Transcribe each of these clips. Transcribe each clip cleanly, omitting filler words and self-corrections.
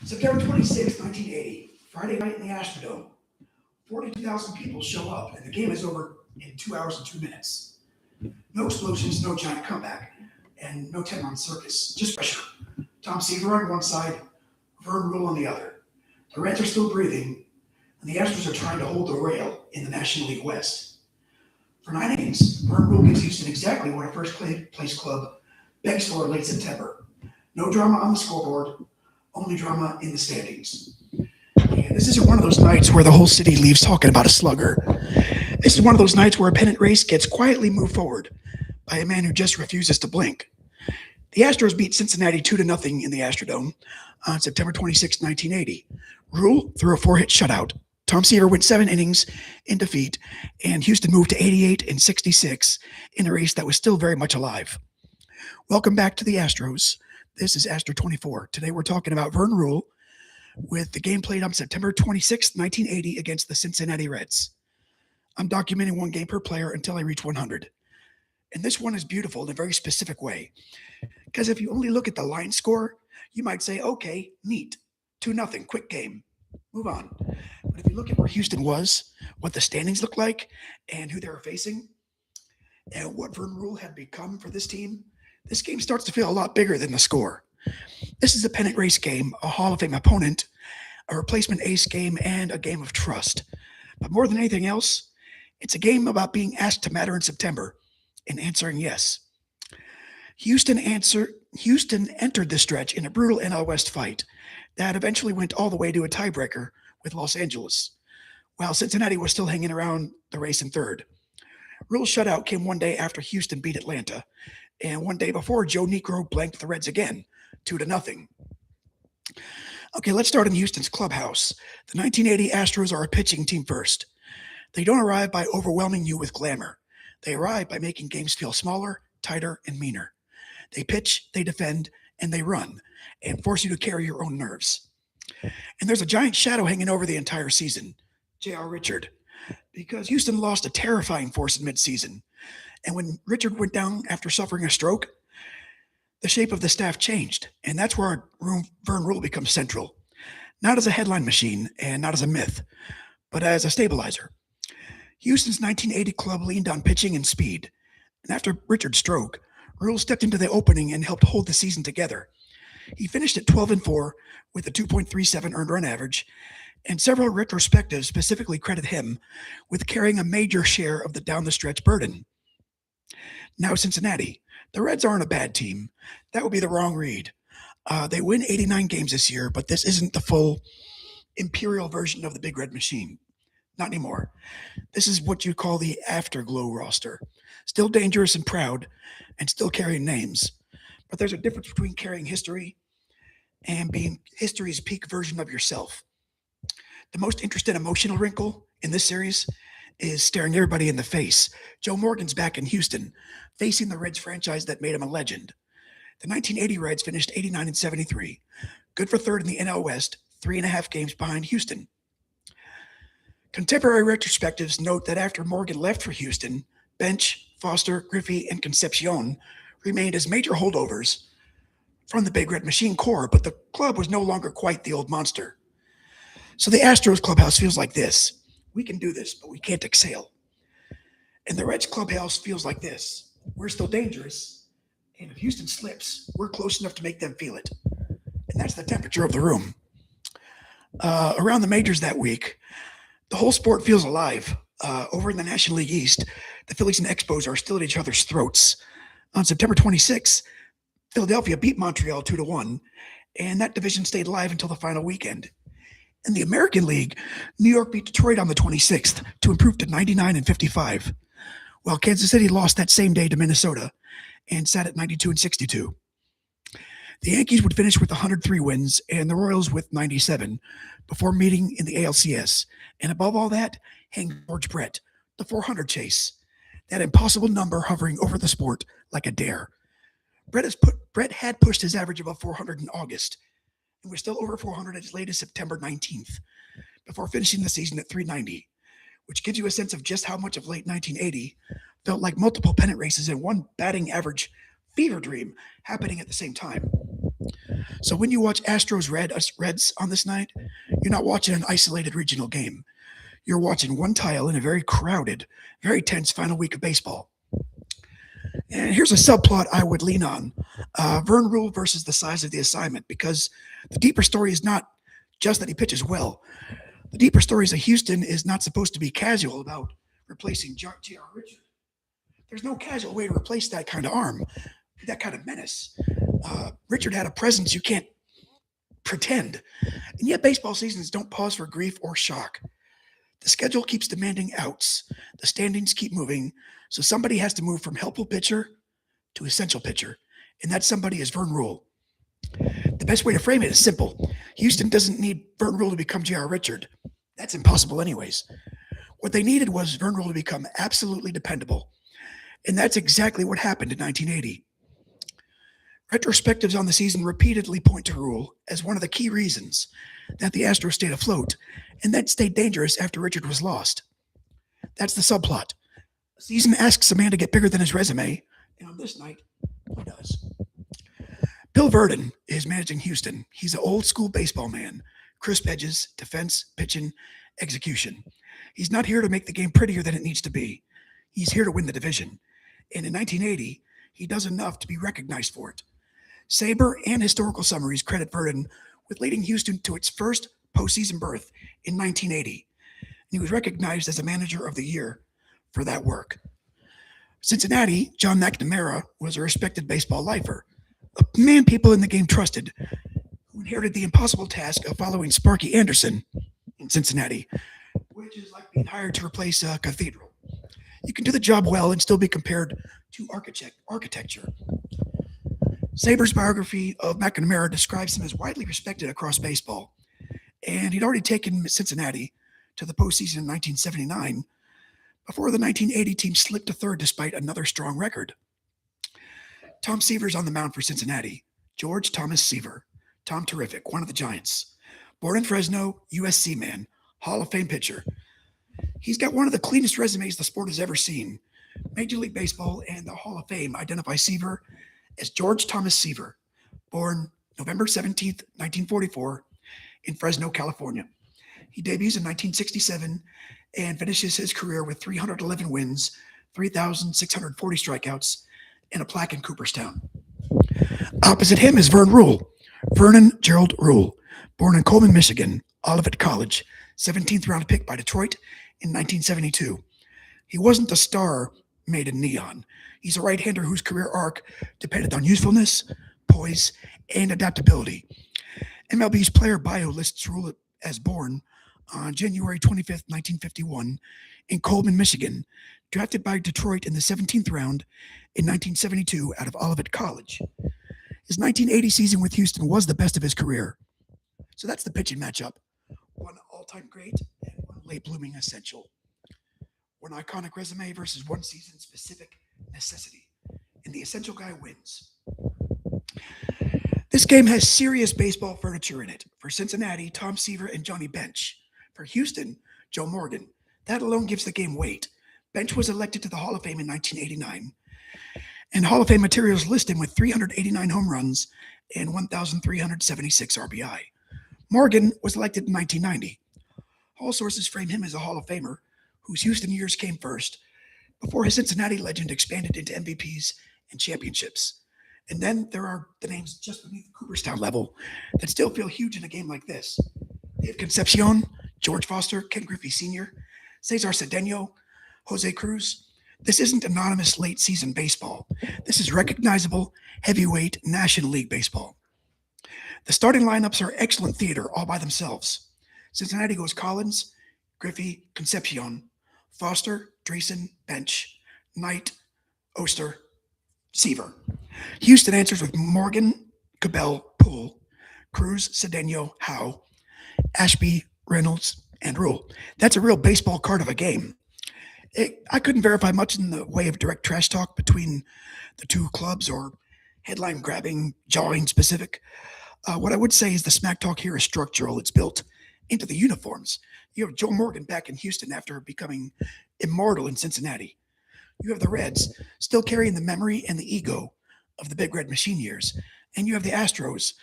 September 26, 1980, Friday night in the Astrodome. 42,000 people show up, and the game is over in 2 hours and 2 minutes. No explosions, no giant comeback, and no 10-round circus. Just pressure. Tom Seaver on one side, Vern Ruhle on the other. The Reds are still breathing, and the Astros are trying to hold the rail in the National League West. For 9 innings, Vern Ruhle gives Houston exactly what a first-place club begs for in late September. No drama on the scoreboard, only drama in the standings. And this isn't one of those nights where the whole city leaves talking about a slugger. This is one of those nights where a pennant race gets quietly moved forward by a man who just refuses to blink. The Astros beat Cincinnati 2-0 in the Astrodome on September 26, 1980. Ruhle threw a 4-hit shutout. Tom Seaver went 7 innings in defeat, and Houston moved to 88 and 66 in a race that was still very much alive. Welcome back to the Astros. This is Astro 24. Today we're talking about Vern Ruhle with the game played on September 26, 1980 against the Cincinnati Reds. I'm documenting one game per player until I reach 100. And this one is beautiful in a very specific way. Because if you only look at the line score, you might say, okay, neat, 2-0, quick game, move on. But if you look at where Houston was, what the standings look like, and who they were facing, and what Vern Ruhle had become for this team, this game starts to feel a lot bigger than the score. This is a pennant race game, a Hall of Fame opponent, a replacement ace game, and a game of trust. But more than anything else, it's a game about being asked to matter in September and answering yes. Houston entered the stretch in a brutal NL West fight that eventually went all the way to a tiebreaker with Los Angeles, while Cincinnati was still hanging around the race in third. Ruhle's shutout came one day after Houston beat Atlanta, and one day before Joe Niekro blanked the Reds again, 2-0. Okay, let's start in Houston's clubhouse. The 1980 Astros are a pitching team first. They don't arrive by overwhelming you with glamour. They arrive by making games feel smaller, tighter, and meaner. They pitch, they defend, and they run, and force you to carry your own nerves. And there's a giant shadow hanging over the entire season, J.R. Richard, because Houston lost a terrifying force in midseason. And when Richard went down after suffering a stroke, the shape of the staff changed, and that's where Vern Ruhle becomes central, not as a headline machine and not as a myth, but as a stabilizer. Houston's 1980 club leaned on pitching and speed, and after Richard's stroke, Ruhle stepped into the opening and helped hold the season together. He finished at 12-4 with a 2.37 earned run average, and several retrospectives specifically credit him with carrying a major share of the down-the-stretch burden. Now Cincinnati. The Reds aren't a bad team. That would be the wrong read. They win 89 games this year, but this isn't the full imperial version of the Big Red Machine. Not anymore. This is what you call the afterglow roster. Still dangerous and proud, and still carrying names. But there's a difference between carrying history and being history's peak version of yourself. The most interesting emotional wrinkle in this series is staring everybody in the face. Joe Morgan's back in Houston, facing the Reds franchise that made him a legend. The 1980 Reds finished 89 and 73, good for third in the NL West, 3.5 games behind Houston. Contemporary retrospectives note that after Morgan left for Houston, Bench, Foster, Griffey, and Concepcion remained as major holdovers from the Big Red Machine core, but the club was no longer quite the old monster. So the Astros clubhouse feels like this. We can do this, but we can't exhale. And the Reds clubhouse feels like this. We're still dangerous, and if Houston slips, we're close enough to make them feel it. And that's the temperature of the room. Around the majors that week, the whole sport feels alive. Over in the National League East, the Phillies and Expos are still at each other's throats. On September 26, Philadelphia beat Montreal 2-1, and that division stayed alive until the final weekend. In the American League, New York beat Detroit on the 26th to improve to 99 and 55, while Kansas City lost that same day to Minnesota and sat at 92 and 62. The Yankees would finish with 103 wins and the Royals with 97 before meeting in the ALCS. And above all that, hang George Brett, the 400 chase, that impossible number hovering over the sport like a dare. Brett had pushed his average above 400 in August, and was still over 400 as late as September 19th, before finishing the season at 390, which gives you a sense of just how much of late 1980 felt like multiple pennant races and one batting average fever dream happening at the same time. So when you watch Reds on this night, you're not watching an isolated regional game. You're watching one tile in a very crowded, very tense final week of baseball. And here's a subplot I would lean on: Vern Ruhle versus the size of the assignment, because the deeper story is not just that he pitches well. The deeper story is that Houston is not supposed to be casual about replacing J.R. Richard. There's no casual way to replace that kind of arm, that kind of menace. Richard had a presence you can't pretend. And yet baseball seasons don't pause for grief or shock. The schedule keeps demanding outs. The standings keep moving. So somebody has to move from helpful pitcher to essential pitcher. And that somebody is Vern Ruhle. The best way to frame it is simple. Houston doesn't need Vern Ruhle to become J.R. Richard. That's impossible anyways. What they needed was Vern Ruhle to become absolutely dependable. And that's exactly what happened in 1980. Retrospectives on the season repeatedly point to Ruhle as one of the key reasons that the Astros stayed afloat and then stayed dangerous after Richard was lost. That's the subplot. The season asks a man to get bigger than his resume, and on this night, he does. Bill Verdon is managing Houston. He's an old school baseball man. Crisp edges, defense, pitching, execution. He's not here to make the game prettier than it needs to be. He's here to win the division. And in 1980, he does enough to be recognized for it. Saber and historical summaries credit Verdon with leading Houston to its first postseason berth in 1980. And he was recognized as a manager of the year for that work. Cincinnati, John McNamara was a respected baseball lifer, a man people in the game trusted, who inherited the impossible task of following Sparky Anderson in Cincinnati, which is like being hired to replace a cathedral. You can do the job well and still be compared to architecture. Saber's biography of McNamara describes him as widely respected across baseball, and he'd already taken Cincinnati to the postseason in 1979 before the 1980 team slipped to third despite another strong record. Tom Seaver's on the mound for Cincinnati. George Thomas Seaver. Tom Terrific, one of the Giants. Born in Fresno, USC man, Hall of Fame pitcher. He's got one of the cleanest resumes the sport has ever seen. Major League Baseball and the Hall of Fame identify Seaver as George Thomas Seaver, born November 17th, 1944, in Fresno, California. He debuts in 1967 and finishes his career with 311 wins, 3,640 strikeouts, and a plaque in Cooperstown. Opposite him is Vern Ruhle, Vernon Gerald Ruhle, born in Coleman, Michigan, Olivet College, 17th round pick by Detroit in 1972. He wasn't a star made in neon. He's a right-hander whose career arc depended on usefulness, poise, and adaptability. MLB's player bio lists Ruhle as born on January 25th, 1951, in Coleman, Michigan, drafted by Detroit in the 17th round in 1972 out of Olivet College. His 1980 season with Houston was the best of his career. So that's the pitching matchup. One all-time great and one late-blooming essential. One iconic resume versus one season-specific necessity. And the essential guy wins. This game has serious baseball furniture in it. For Cincinnati, Tom Seaver and Johnny Bench. For Houston, Joe Morgan. That alone gives the game weight. Bench was elected to the Hall of Fame in 1989. And Hall of Fame materials list him with 389 home runs and 1,376 RBI. Morgan was elected in 1990. All sources frame him as a Hall of Famer whose Houston years came first, before his Cincinnati legend expanded into MVPs and championships. And then there are the names just beneath the Cooperstown level that still feel huge in a game like this. Dave Concepcion, George Foster, Ken Griffey Sr., Cesar Cedeno, Jose Cruz. This isn't anonymous late season baseball. This is recognizable heavyweight National League baseball. The starting lineups are excellent theater all by themselves. Cincinnati goes Collins, Griffey, Concepcion, Foster, Dreesen, Bench, Knight, Oster, Seaver. Houston answers with Morgan, Cabell, Poole, Cruz, Cedeno, Howe, Ashby, Reynolds, and Ruhle. That's a real baseball card of a game. I couldn't verify much in the way of direct trash talk between the two clubs or headline grabbing, jawing specific. What I would say is the smack talk here is structural. It's built into the uniforms. You have Joe Morgan back in Houston after becoming immortal in Cincinnati. You have the Reds still carrying the memory and the ego of the Big Red Machine years. And you have the Astros,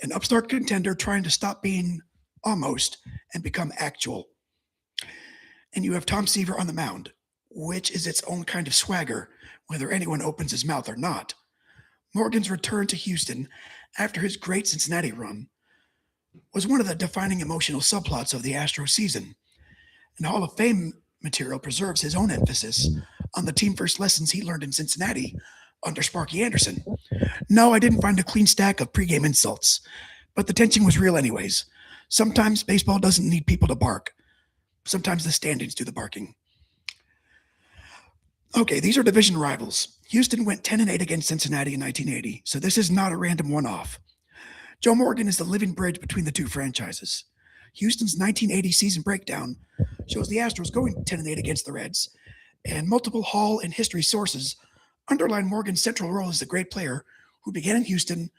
an upstart contender trying to stop being almost and become actual. And you have Tom Seaver on the mound, which is its own kind of swagger, whether anyone opens his mouth or not. Morgan's return to Houston after his great Cincinnati run was one of the defining emotional subplots of the Astros season. And Hall of Fame material preserves his own emphasis on the team first lessons he learned in Cincinnati under Sparky Anderson. No, I didn't find a clean stack of pregame insults, but the tension was real anyways. Sometimes baseball doesn't need people to bark. Sometimes the standings do the barking. Okay, these are division rivals. Houston went 10-8 against Cincinnati in 1980, so this is not a random one-off. Joe Morgan is the living bridge between the two franchises. Houston's 1980 season breakdown shows the Astros going 10-8 against the Reds, and multiple Hall and history sources underline Morgan's central role as a great player who began in Houston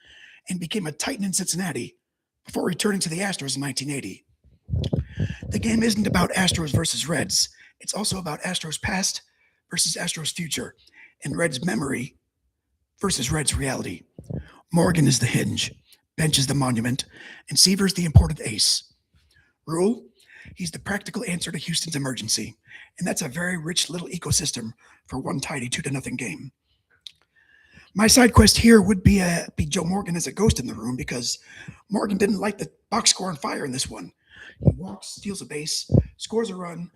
and became a Titan in Cincinnati before returning to the Astros in 1980. The game isn't about Astros versus Reds. It's also about Astros past versus Astros future, and Reds memory versus Reds reality. Morgan is the hinge, Bench is the monument, and Seaver's the important ace. Ruhle, he's the practical answer to Houston's emergency, and that's a very rich little ecosystem for one tidy 2-0 game. My side quest here would be Joe Morgan as a ghost in the room, because Morgan didn't light the box score on fire in this one. He walks, steals a base, scores a run,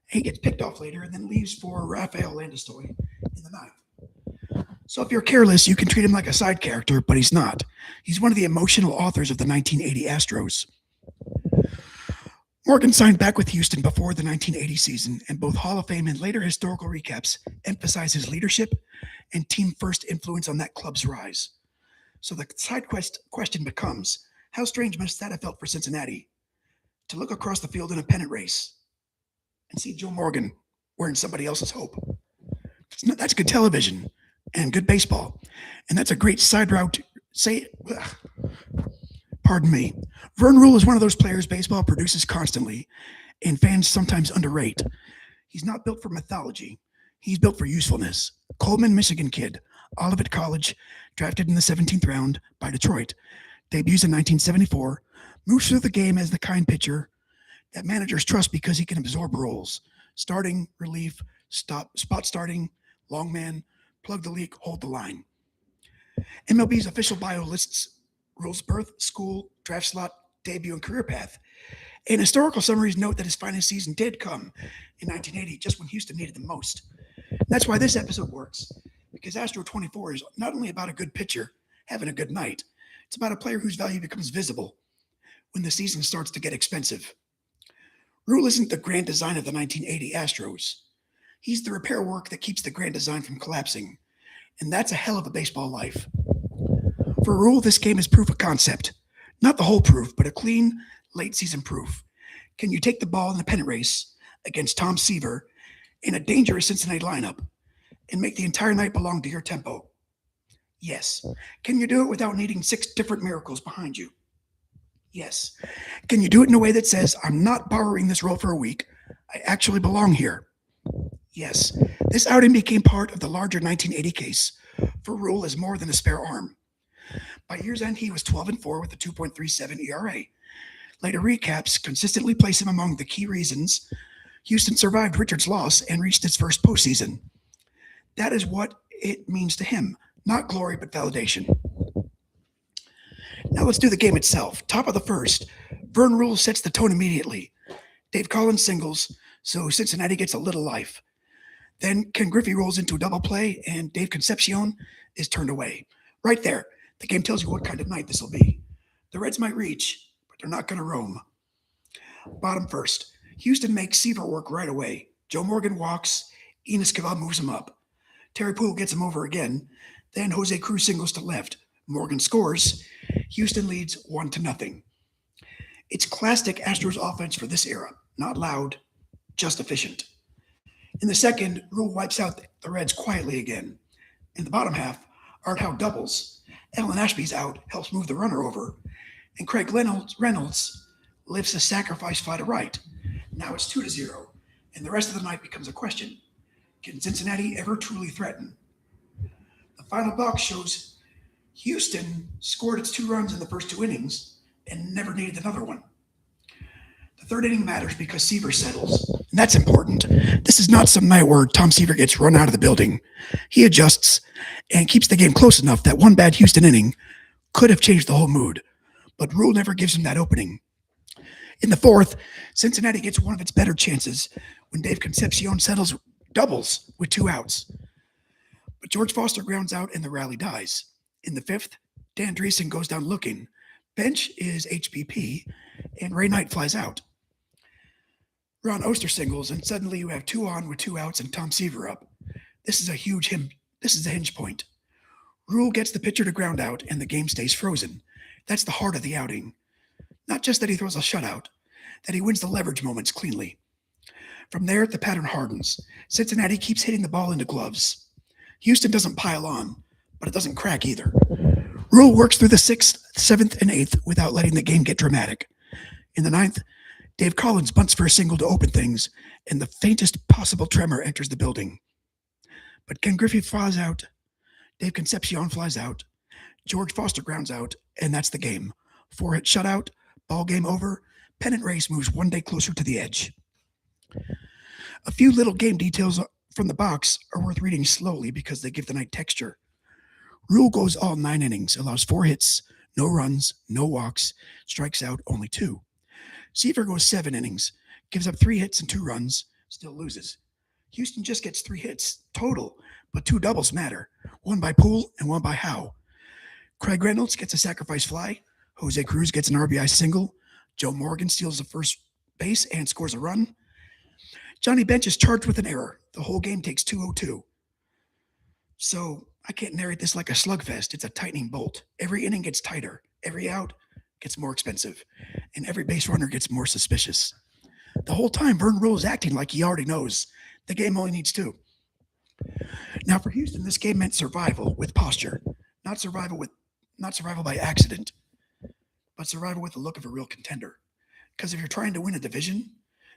he gets picked off later, and then leaves for Rafael Landestoy in the ninth. So if you're careless, you can treat him like a side character, but he's not. He's one of the emotional authors of the 1980 Astros. Morgan signed back with Houston before the 1980 season, and both Hall of Fame and later historical recaps emphasize his leadership and team-first influence on that club's rise. So the side question becomes, how strange must that have felt for Cincinnati to look across the field in a pennant race and see Joe Morgan wearing somebody else's hope? That's good television and good baseball, and that's a great side route. Pardon me. Vern Ruhle is one of those players baseball produces constantly, and fans sometimes underrate. He's not built for mythology. He's built for usefulness. Coleman, Michigan kid, Olivet College, drafted in the 17th round by Detroit, debuts in 1974, moves through the game as the kind pitcher that managers trust because he can absorb roles: starting, relief, spot starting, long man, plug the leak, hold the line. MLB's official bio lists Ruhle's birth, school, draft slot, debut, and career path. And historical summaries note that his finest season did come in 1980, just when Houston needed the most. That's why this episode works, because Astro 24 is not only about a good pitcher having a good night, it's about a player whose value becomes visible when the season starts to get expensive. Ruhle isn't the grand design of the 1980 Astros. He's the repair work that keeps the grand design from collapsing, and that's a hell of a baseball life. For Ruhle, this game is proof of concept. Not the whole proof, but a clean, late-season proof. Can you take the ball in the pennant race against Tom Seaver in a dangerous Cincinnati lineup and make the entire night belong to your tempo? Yes. Can you do it without needing 6 different miracles behind you? Yes. Can you do it in a way that says, I'm not borrowing this role for a week, I actually belong here? Yes. This outing became part of the larger 1980 case for Ruhle as more than a spare arm. By year's end, he was 12-4 with a 2.37 ERA. Later recaps consistently place him among the key reasons Houston survived Richard's loss and reached its first postseason. That is what it means to him, not glory, but validation. Now let's do the game itself. Top of the first, Vern Ruhle sets the tone immediately. Dave Collins singles, so Cincinnati gets a little life. Then Ken Griffey rolls into a double play, and Dave Concepcion is turned away. Right there, the game tells you what kind of night this will be. The Reds might reach, but they're not going to roam. Bottom first, Houston makes Seaver work right away. Joe Morgan walks, Enos Cavall moves him up. Terry Poole gets him over again. Then Jose Cruz singles to left. Morgan scores. Houston leads 1-0. It's classic Astros offense for this era. Not loud, just efficient. In the second, Ruhle wipes out the Reds quietly again. In the bottom half, Art Howe doubles. Alan Ashby's out, helps move the runner over. And Craig Reynolds lifts a sacrifice fly to right. Now it's 2-0, and the rest of the night becomes a question. Can Cincinnati ever truly threaten? The final box shows Houston scored its 2 runs in the first 2 innings and never needed another one. The third inning matters because Seaver settles, and that's important. This is not some night where Tom Seaver gets run out of the building. He adjusts and keeps the game close enough that one bad Houston inning could have changed the whole mood, but Ruhle never gives him that opening. In the fourth, Cincinnati gets one of its better chances when Dave Concepcion settles doubles with 2 outs. But George Foster grounds out and the rally dies. In the fifth, Dan Dreesen goes down looking. Bench is HBP, and Ray Knight flies out. Ron Oster singles, and suddenly you have 2 on with 2 outs and Tom Seaver up. This is a hinge point. Ruhle gets the pitcher to ground out, and the game stays frozen. That's the heart of the outing. Not just that he throws a shutout, that he wins the leverage moments cleanly. From there, the pattern hardens. Cincinnati keeps hitting the ball into gloves. Houston doesn't pile on, but it doesn't crack either. Ruhle works through the 6th, 7th, and 8th without letting the game get dramatic. In the 9th, Dave Collins bunts for a single to open things, and the faintest possible tremor enters the building. But Ken Griffey flies out, Dave Concepcion flies out, George Foster grounds out, and that's the game. 4-hit shutout, ball game over, pennant race moves one day closer to the edge. A few little game details from the box are worth reading slowly because they give the night texture. Ruhle goes all 9 innings, allows 4 hits, no runs, no walks, strikes out only 2. Seaver goes 7 innings, gives up 3 hits and 2 runs, still loses. Houston just gets 3 hits total, but 2 doubles matter, one by Poole and one by Howe. Craig Reynolds gets a sacrifice fly, Jose Cruz gets an RBI single, Joe Morgan steals the first base and scores a run. Johnny Bench is charged with an error. The whole game takes 2:02. So I can't narrate this like a slugfest. It's a tightening bolt. Every inning gets tighter. Every out gets more expensive. And every base runner gets more suspicious. The whole time, Vern Ruhle is acting like he already knows. The game only needs 2. Now for Houston, this game meant survival with posture. Not survival by accident, but survival with the look of a real contender. Because if you're trying to win a division,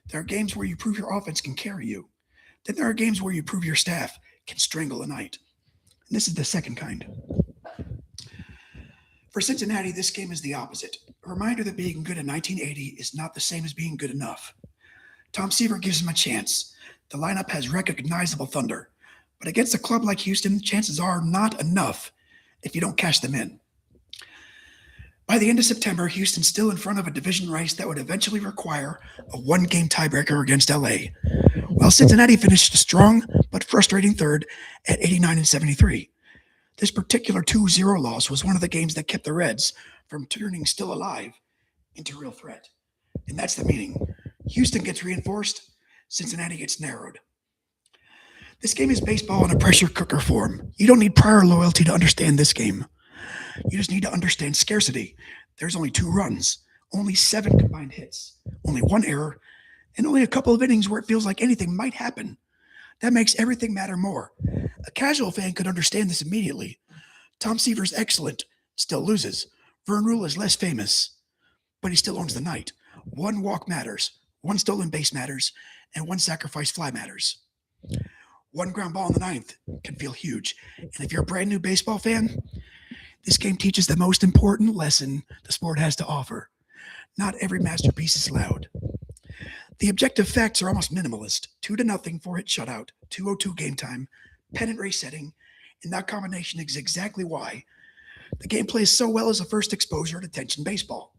there are games where you prove your offense can carry you. Then there are games where you prove your staff can strangle a night. And this is the second kind. For Cincinnati, this game is the opposite. A reminder that being good in 1980 is not the same as being good enough. Tom Seaver gives him a chance. The lineup has recognizable thunder. But against a club like Houston, chances are not enough if you don't cash them in. By the end of September, Houston's still in front of a division race that would eventually require a 1-game tiebreaker against LA, while Cincinnati finished a strong but frustrating third at 89-73. This particular 2-0 loss was one of the games that kept the Reds from turning still alive into real threat. And that's the meaning. Houston gets reinforced, Cincinnati gets narrowed. This game is baseball in a pressure cooker form. You don't need prior loyalty to understand this game. You just need to understand scarcity. There's only 2 runs, only 7 combined hits, only 1 error, and only a couple of innings where it feels like anything might happen. That makes everything matter more. A casual fan could understand this immediately. Tom Seaver's excellent, still loses. Vern Ruhle is less famous, but he still owns the night. 1 walk matters, 1 stolen base matters, and 1 sacrifice fly matters. 1 ground ball in the 9th can feel huge. And if you're a brand new baseball fan, this game teaches the most important lesson the sport has to offer. Not every masterpiece is loud. The objective facts are almost minimalist. 2-0, 4-hit shutout, 2:02 game time, pennant race setting, and that combination is exactly why the game plays so well as a first exposure to tension baseball.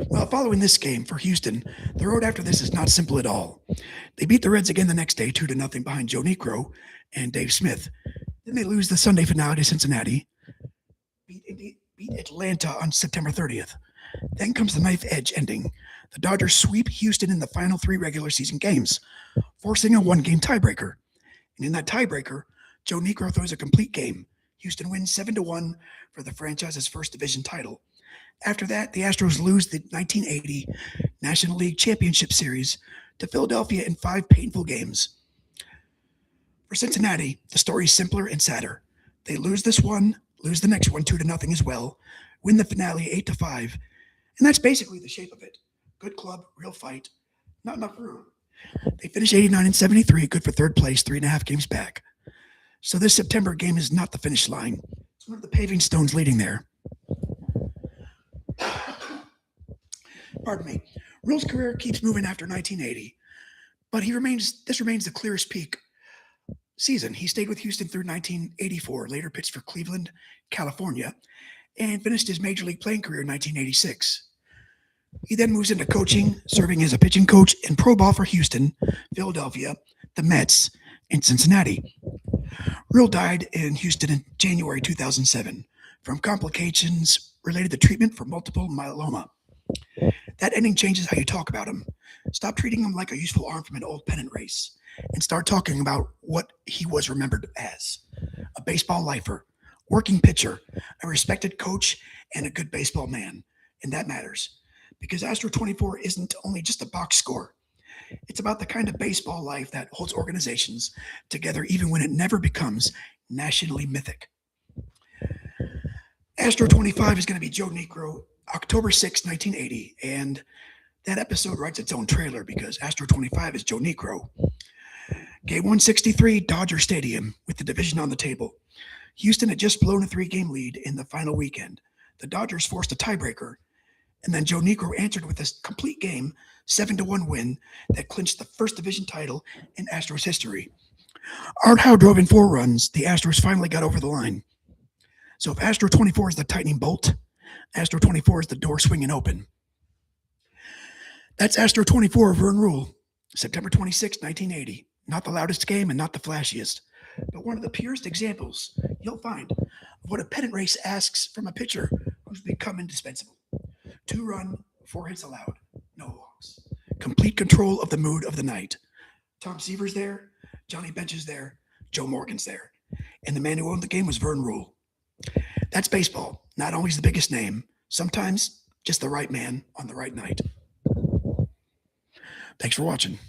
Well, following this game for Houston, the road after this is not simple at all. They beat the Reds again the next day, 2-0 behind Joe Niekro and Dave Smith. Then they lose the Sunday finale to Cincinnati, beat Atlanta on September 30th. Then comes the knife edge ending. The Dodgers sweep Houston in the final 3 regular season games, forcing a 1-game tiebreaker. And in that tiebreaker, Joe Niekro throws a complete game. Houston wins 7-1 for the franchise's first division title. After that, the Astros lose the 1980 National League Championship Series to Philadelphia in 5 painful games. For Cincinnati, the story is simpler and sadder. They lose this one, lose the next one 2-0 as well, win the finale 8-5, and that's basically the shape of it. Good club, real fight, not enough room. They finished 89-73, good for third place, 3.5 games back. So this September game is not the finish line. It's one of the paving stones leading there. Pardon me. Ruhle's career keeps moving after 1980, but this remains the clearest peak season. He stayed with Houston through 1984, later pitched for Cleveland, California, and finished his major league playing career in 1986. He then moves into coaching, serving as a pitching coach in pro ball for Houston, Philadelphia, the Mets, and Cincinnati. Ruhle died in Houston in January 2007 from complications related to treatment for multiple myeloma. That ending changes how you talk about him. Stop treating him like a useful arm from an old pennant race and start talking about what he was remembered as: a baseball lifer, working pitcher, a respected coach, and a good baseball man. And that matters, because Astro 24 isn't only just a box score. It's about the kind of baseball life that holds organizations together even when it never becomes nationally mythic. Astro 25 is going to be Joe Niekro, October 6, 1980, and that episode writes its own trailer because Astro 25 is Joe Niekro. Game 163, Dodger Stadium, with the division on the table. Houston had just blown a 3-game lead in the final weekend. The Dodgers forced a tiebreaker, and then Joe Niekro answered with a complete game, 7-1 win that clinched the first division title in Astros history. Art Howe drove in 4 runs. The Astros finally got over the line. So if Astro 24 is the tightening bolt, Astro 24 is the door swinging open. That's Astro 24, Vern Ruhle, September 26, 1980. Not the loudest game and not the flashiest, but one of the purest examples you'll find of what a pennant race asks from a pitcher who's become indispensable. 2-run, 4 hits allowed, no walks. Complete control of the mood of the night. Tom Seaver's there, Johnny Bench is there, Joe Morgan's there. And the man who owned the game was Vern Ruhle. That's baseball. Not always the biggest name, sometimes just the right man on the right night. Thanks for watching.